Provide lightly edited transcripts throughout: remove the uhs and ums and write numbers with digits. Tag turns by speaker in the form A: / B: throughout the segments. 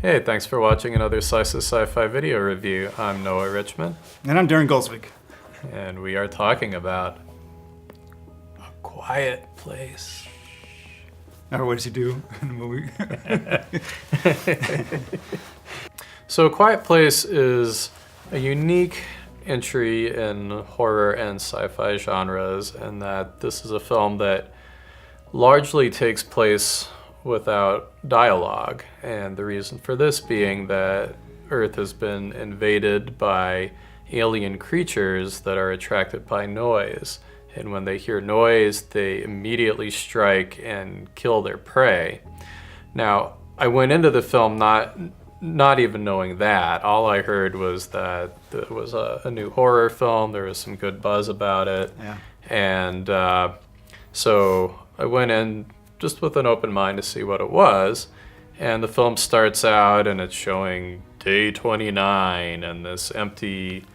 A: Hey, thanks for watching another Slice of SciFi video review. I'm Noah Richmond,
B: And I'm Daren Goldsvik.
A: and we are talking about A Quiet Place.
B: Or what does he do in the movie?
A: So, A Quiet Place is a unique entry in horror and sci-fi genres, in that this is a film that largely takes place without dialogue, and the reason for this being that Earth has been invaded by alien creatures that are attracted by noise, and when they hear noise they immediately strike and kill their prey. Now, I went into the film not even knowing that. All I heard was that it was a new horror film. There was some good buzz about it.
B: Yeah.
A: And so I went in just with an open mind to see what it was. And the film starts out and it's showing day 29 and this empty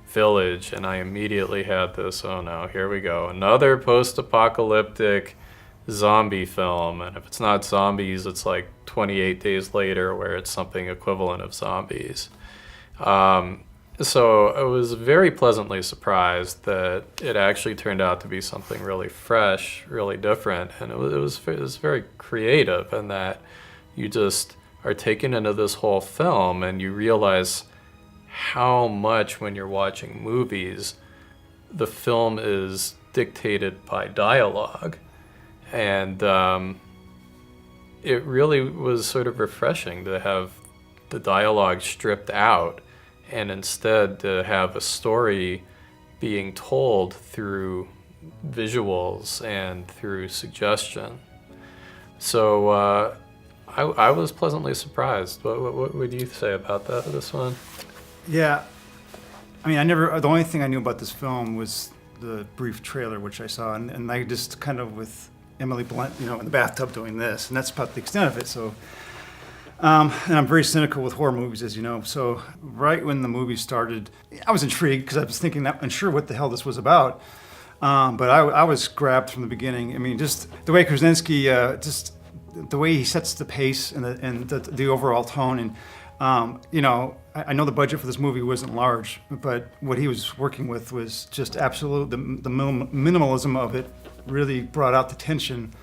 A: village. And I immediately had this, oh no, here we go. Another post-apocalyptic zombie film. And if it's not zombies, it's like 28 Days Later, where it's something equivalent of zombies. So I was very pleasantly surprised that it actually turned out to be something really fresh, really different, and it was very creative in that you just are taken into this whole film and you realize how much, when you're watching movies, the film is dictated by dialogue. And it really was sort of refreshing to have the dialogue stripped out and instead to have a story being told through visuals and through suggestion. So I was pleasantly surprised. What would you say about this one?
B: Yeah. I mean, the only thing I knew about this film was the brief trailer, which I saw, and I just kind of with Emily Blunt, in the bathtub doing this, and that's about the extent of it. So, and I'm very cynical with horror movies, as you know. So right when the movie started, I was intrigued because I was thinking, not unsure what the hell this was about. But I was grabbed from the beginning. I mean, just the way Krasinski, just the way he sets the pace and the overall tone. And, I know the budget for this movie wasn't large, but what he was working with was just absolute, the minimalism of it really brought out the tension.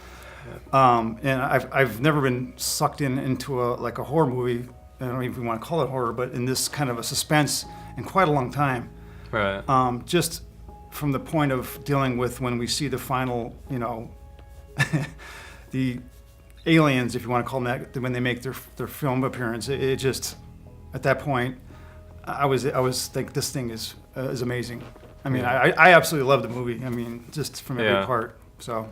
B: And I've never been sucked into a horror movie. I don't even want to call it horror, but in this kind of a suspense in quite a long time.
A: Right.
B: Just from the point of dealing with when we see the final, the aliens, if you want to call them that, when they make their film appearance, it just, at that point, I was like, this thing is amazing. I mean,
A: Yeah.
B: I absolutely love the movie. I mean, just from every part. So.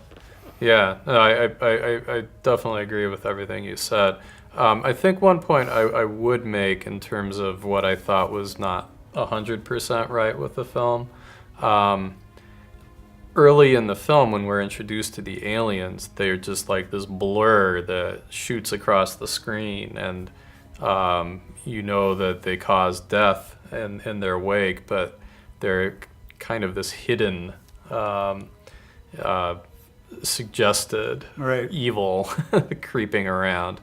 A: Yeah, no, I definitely agree with everything you said. I think one point I would make in terms of what I thought was not 100% right with the film. Early in the film, when we're introduced to the aliens, they're just like this blur that shoots across the screen, and you know that they cause death in their wake, but they're kind of this hidden suggested
B: Right.
A: evil creeping around.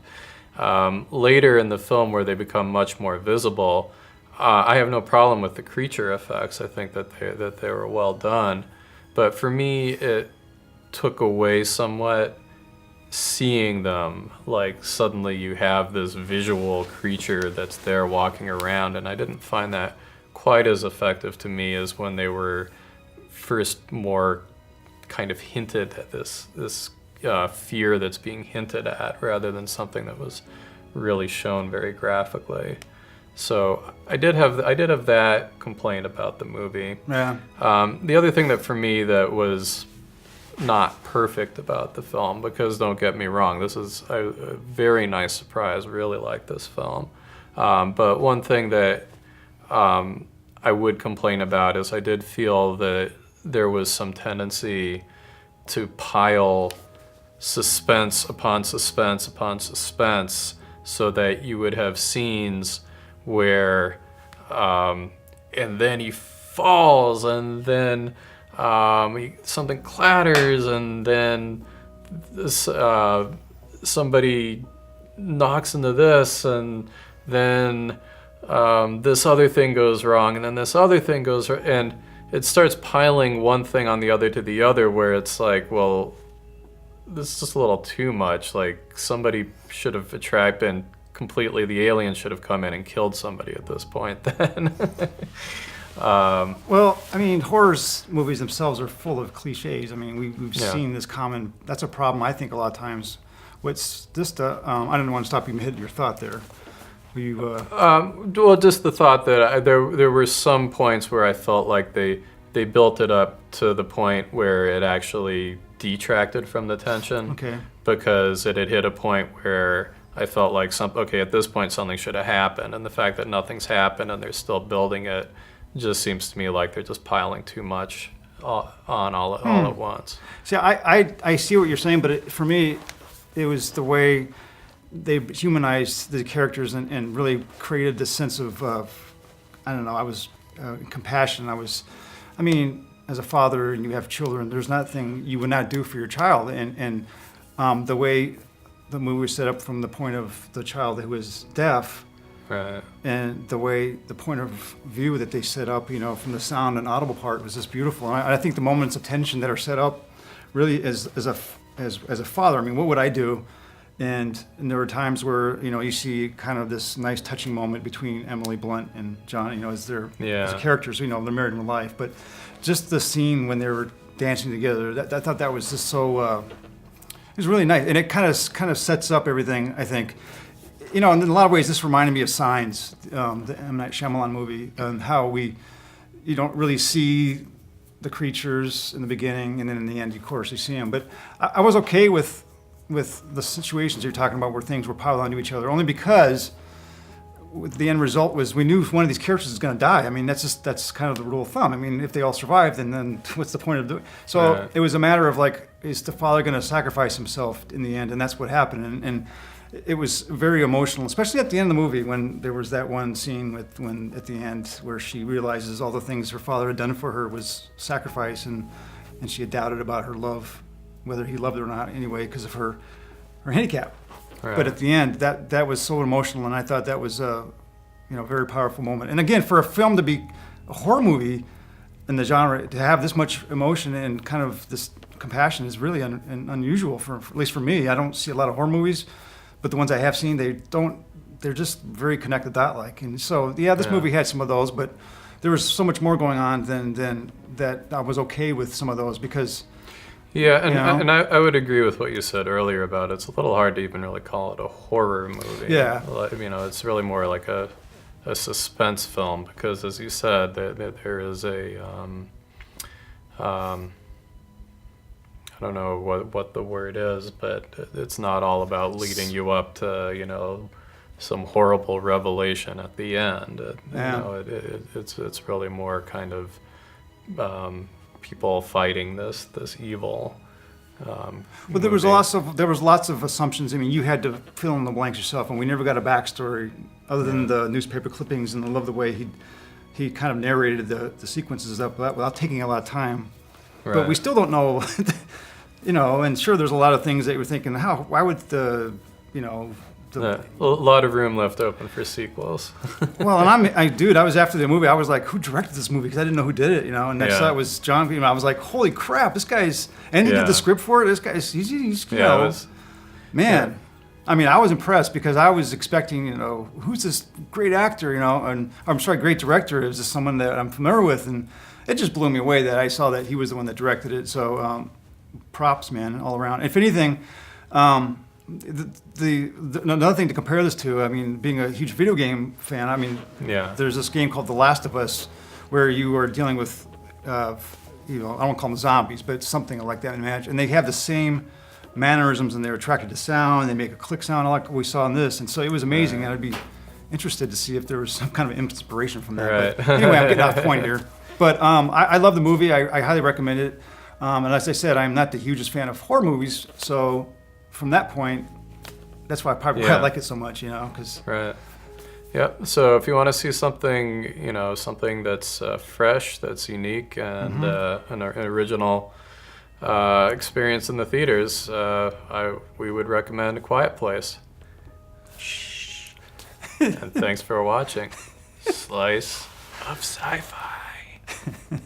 A: Later in the film, where they become much more visible, I have no problem with the creature effects. I think that they were well done, but for me, it took away somewhat seeing them. Like, suddenly you have this visual creature that's there walking around, and I didn't find that quite as effective to me as when they were first more kind of hinted at this fear that's being hinted at, rather than something that was really shown very graphically. So I did have that complaint about the movie.
B: Yeah.
A: The other thing that for me that was not perfect about the film, because don't get me wrong, this is a very nice surprise. Really like this film, but one thing that I would complain about is I did feel that there was some tendency to pile suspense upon suspense upon suspense, so that you would have scenes where and then he falls, and then something clatters, and then this, somebody knocks into this, and then this other thing goes wrong, and then this other thing goes wrong, and it starts piling one thing on the other to the other, where it's like, well, this is just a little too much. Like, somebody should have been completely, the alien should have come in and killed somebody at this point then.
B: Well, I mean, movies themselves are full of cliches. I mean, we've seen this common. That's a problem, I think, a lot of times. What's this? I didn't want to stop you from hitting your thought there.
A: Well, just the thought that there were some points where I felt like they built it up to the point where it actually detracted from the tension.
B: Okay.
A: Because it had hit a point where I felt like at this point something should have happened, and the fact that nothing's happened and they're still building it just seems to me like they're just piling too much all at once.
B: See, I see what you're saying, but for me, it was the way they humanized the characters and really created this sense of, I don't know, I was compassion. I mean, as a father and you have children, there's nothing you would not do for your child. And the way the movie was set up from the point of the child who was deaf,
A: right,
B: and the point of view that they set up, from the sound and audible part was just beautiful. And I think the moments of tension that are set up, really as a father, I mean, what would I do? And there were times where you see kind of this nice touching moment between Emily Blunt and John, as their as characters. They're married in real life, but just the scene when they were dancing together, I thought that was just so. It was really nice, and it kind of sets up everything. I think, and in a lot of ways, this reminded me of Signs, the M. Night Shyamalan movie, and how you don't really see the creatures in the beginning, and then in the end, of course, you see them. But I was okay with the situations you're talking about where things were piled onto each other, only because the end result was we knew one of these characters is going to die. I mean, that's kind of the rule of thumb. I mean, if they all survived, then what's the point of doing? So
A: right.
B: It was a matter of like, is the father going to sacrifice himself in the end? And that's what happened. And it was very emotional, especially at the end of the movie when there was that one scene when at the end where she realizes all the things her father had done for her was sacrifice, and she had doubted about her love, whether he loved her or not anyway, because of her handicap. Right. But at the end, that was so emotional, and I thought that was a very powerful moment. And again, for a film to be a horror movie in the genre, to have this much emotion and kind of this compassion is really unusual, for at least for me. I don't see a lot of horror movies, but the ones I have seen, they're just very connected dot-like. And so, this movie had some of those, but there was so much more going on than that. I was okay with some of those because.
A: Yeah, and I would agree with what you said earlier about it's a little hard to even really call it a horror movie.
B: Yeah.
A: It's really more like a suspense film because, as you said, there is a I don't know what the word is, but it's not all about leading you up to some horrible revelation at the end. It's really more kind of people fighting this evil.
B: But there was lots of assumptions. I mean, you had to fill in the blanks yourself, and we never got a backstory other than the newspaper clippings. And I love the way he kind of narrated the sequences up without taking a lot of time. Right. But we still don't know, And sure, there's a lot of things that we're thinking, why would a
A: lot of room left open for sequels.
B: Well, and I was after the movie. I was like, who directed this movie? Because I didn't know who did it, And I saw it was John. I was like, holy crap, this guy's. And he did the script for it. This guy's. He's man. Yeah. I mean, I was impressed because I was expecting, who's this great actor, and I'm sorry, great director. Is this someone that I'm familiar with? And it just blew me away that I saw that he was the one that directed it. So, props, man, all around. If anything. Another thing to compare this to, I mean, being a huge video game fan, I mean, there's this game called The Last of Us where you are dealing with, I don't call them zombies, but something like that, imagine. And they have the same mannerisms and they're attracted to sound, they make a click sound like we saw in this. And so it was amazing, and I'd be interested to see if there was some kind of inspiration from that.
A: Right.
B: But anyway, I'm getting off the point here. But I love the movie. I highly recommend it. And as I said, I'm not the hugest fan of horror movies, so from that point, that's why I like it so much, because.
A: Right. Yep. So if you want to see something, something that's fresh, that's unique, and an original experience in the theaters, we would recommend A Quiet Place. And thanks for watching Slice of SciFi.